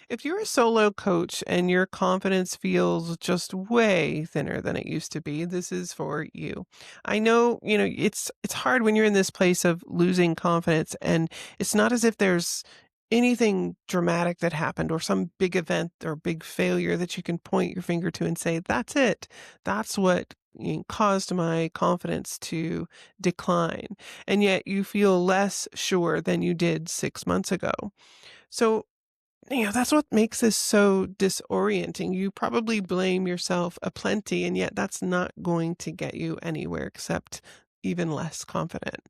If you're a solo coach and your confidence feels just way thinner than it used to be, this is for you. I know, it's hard when you're in this place of losing confidence, and it's not as if there's anything dramatic that happened or some big event or big failure that you can point your finger to and say, that's it. That's what caused my confidence to decline. And yet you feel less sure than you did 6 months ago. So that's what makes this so disorienting. You probably blame yourself aplenty, and yet that's not going to get you anywhere except even less confident.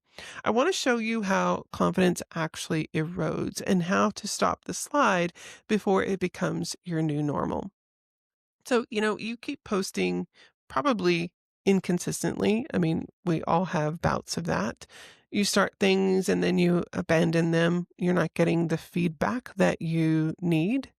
I want to show you how confidence actually erodes and how to stop the slide before it becomes your new normal. So, you keep posting probably inconsistently. I mean, we all have bouts of that. You start things and then you abandon them. You're not getting the feedback that you need.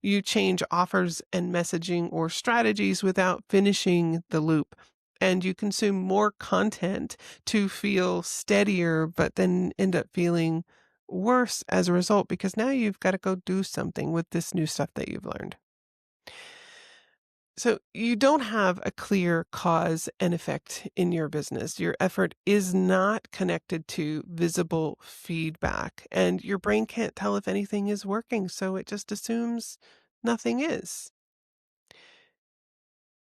You change offers and messaging or strategies without finishing the loop. And you consume more content to feel steadier, but then end up feeling worse as a result because now you've got to go do something with this new stuff that you've learned. So you don't have a clear cause and effect in your business. Your effort is not connected to visible feedback, and your brain can't tell if anything is working, so it just assumes nothing is.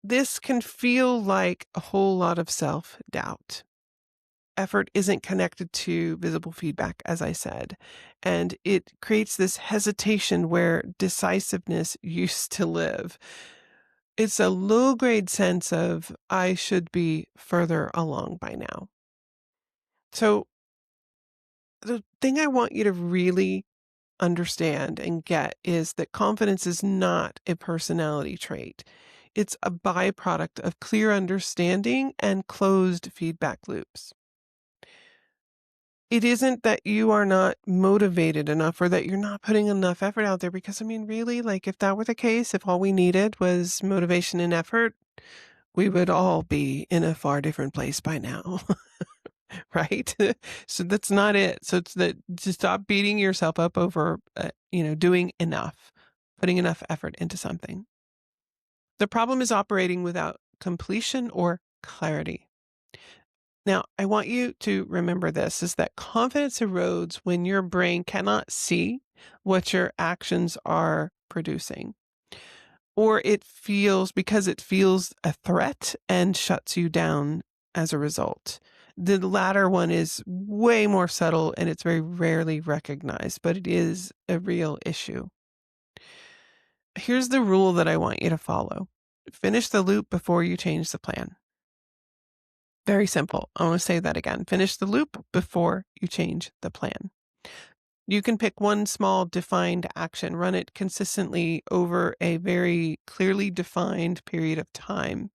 This can feel like a whole lot of self-doubt. Effort isn't connected to visible feedback, as I said, and it creates this hesitation where decisiveness used to live. It's a low-grade sense of, "I should be further along by now." So, the thing I want you to really understand and get is that confidence is not a personality trait. It's a byproduct of clear understanding and closed feedback loops. It isn't that you are not motivated enough or that you're not putting enough effort out there because, I mean, really, like, if that were the case, if all we needed was motivation and effort, we would all be in a far different place by now, right? So that's not it. So it's that to stop beating yourself up over, doing enough, putting enough effort into something. The problem is operating without completion or clarity. Now, I want you to remember this is that confidence erodes when your brain cannot see what your actions are producing, or because it feels a threat and shuts you down as a result. The latter one is way more subtle and it's very rarely recognized, but it is a real issue. Here's the rule that I want you to follow. Finish the loop before you change the plan. Very simple. I want to say that again. Finish the loop before you change the plan. You can pick one small defined action, run it consistently over a very clearly defined period of time.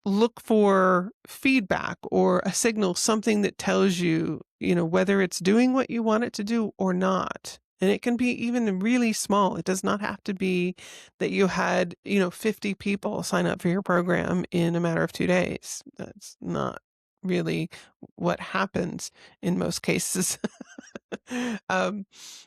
Look for feedback or a signal, something that tells you, whether it's doing what you want it to do or not. And it can be even really small. It does not have to be that you had, 50 people sign up for your program in a matter of 2 days. That's not really what happens in most cases.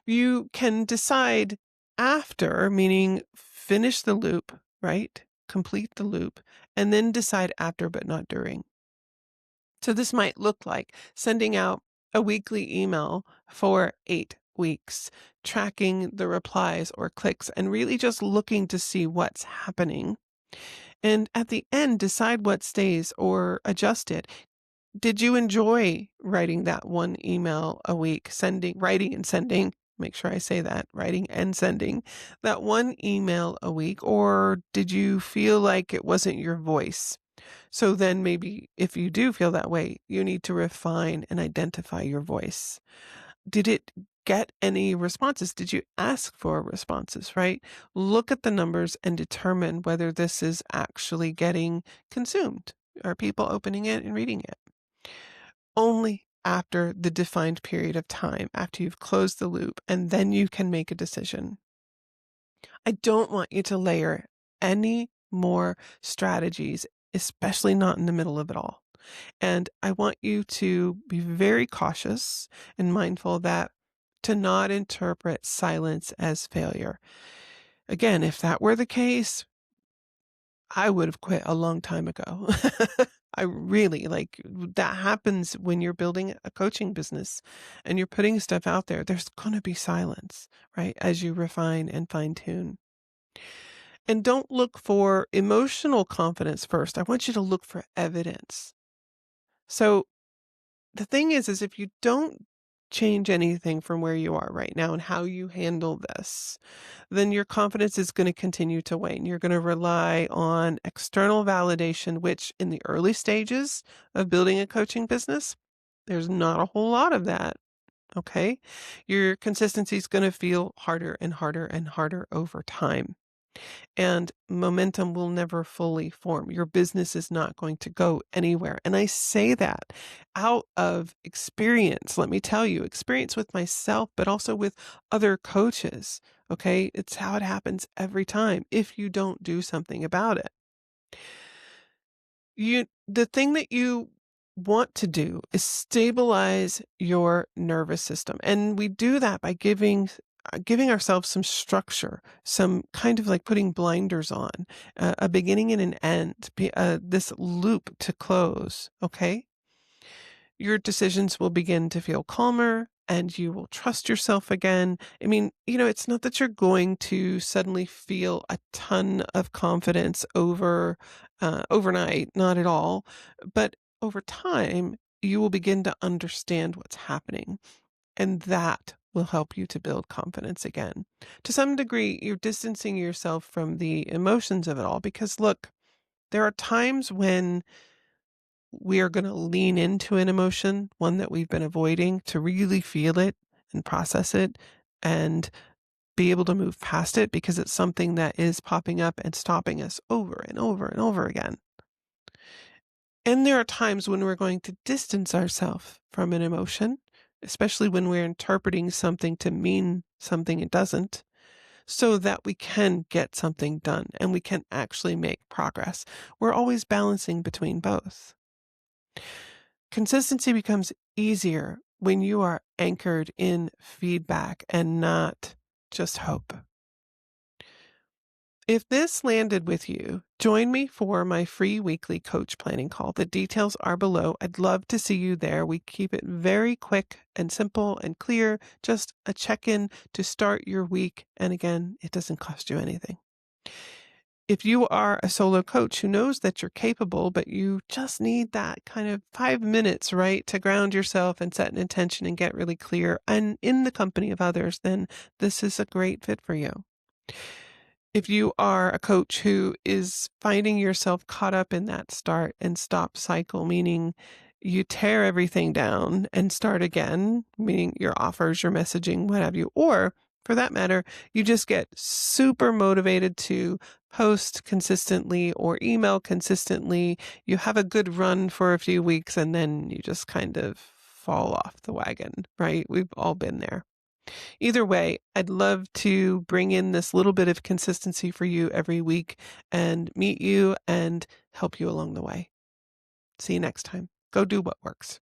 You can decide after, meaning finish the loop, right? Complete the loop, and then decide after, but not during. So this might look like sending out a weekly email for 8 weeks, tracking the replies or clicks, and really just looking to see what's happening. And at the end, decide what stays or adjust it. Did you enjoy writing that one email a week, writing and sending? Make sure I say that, writing and sending that one email a week, or did you feel like it wasn't your voice? So then maybe if you do feel that way, you need to refine and identify your voice. Did it get any responses? Did you ask for responses, right? Look at the numbers and determine whether this is actually getting consumed. Are people opening it and reading it? Only after the defined period of time, after you've closed the loop, and then you can make a decision. I don't want you to layer any more strategies, especially not in the middle of it all. And I want you to be very cautious and mindful that to not interpret silence as failure. Again, if that were the case, I would have quit a long time ago. I really that happens when you're building a coaching business and you're putting stuff out there. There's going to be silence, right? As you refine and fine tune. And don't look for emotional confidence first. I want you to look for evidence. So the thing is if you don't change anything from where you are right now and how you handle this, then your confidence is going to continue to wane. You're going to rely on external validation, which in the early stages of building a coaching business, there's not a whole lot of that. Okay. Your consistency is going to feel harder and harder and harder over time. And momentum will never fully form. Your business is not going to go anywhere. And I say that out of experience. Let me tell you, experience with myself, but also with other coaches. Okay. It's how it happens every time if you don't do something about it. The thing that you want to do is stabilize your nervous system. And we do that by giving ourselves some structure, some kind of like putting blinders on, a beginning and an end, this loop to close. Okay. Your decisions will begin to feel calmer and you will trust yourself again. I mean, it's not that you're going to suddenly feel a ton of confidence overnight, not at all. But over time, you will begin to understand what's happening. And that will help you to build confidence again. To some degree, you're distancing yourself from the emotions of it all because look, there are times when we are going to lean into an emotion, one that we've been avoiding, to really feel it and process it and be able to move past it because it's something that is popping up and stopping us over and over and over again. And there are times when we're going to distance ourselves from an emotion, especially when we're interpreting something to mean something it doesn't, so that we can get something done and we can actually make progress. We're always balancing between both. Consistency becomes easier when you are anchored in feedback and not just hope. If this landed with you, join me for my free weekly coach planning call. The details are below. I'd love to see you there. We keep it very quick and simple and clear, just a check-in to start your week. And again, it doesn't cost you anything. If you are a solo coach who knows that you're capable, but you just need that kind of 5 minutes, right, to ground yourself and set an intention and get really clear and in the company of others, then this is a great fit for you. If you are a coach who is finding yourself caught up in that start and stop cycle, meaning you tear everything down and start again, meaning your offers, your messaging, what have you, or for that matter, you just get super motivated to post consistently or email consistently. You have a good run for a few weeks and then you just kind of fall off the wagon, right? We've all been there. Either way, I'd love to bring in this little bit of consistency for you every week and meet you and help you along the way. See you next time. Go do what works.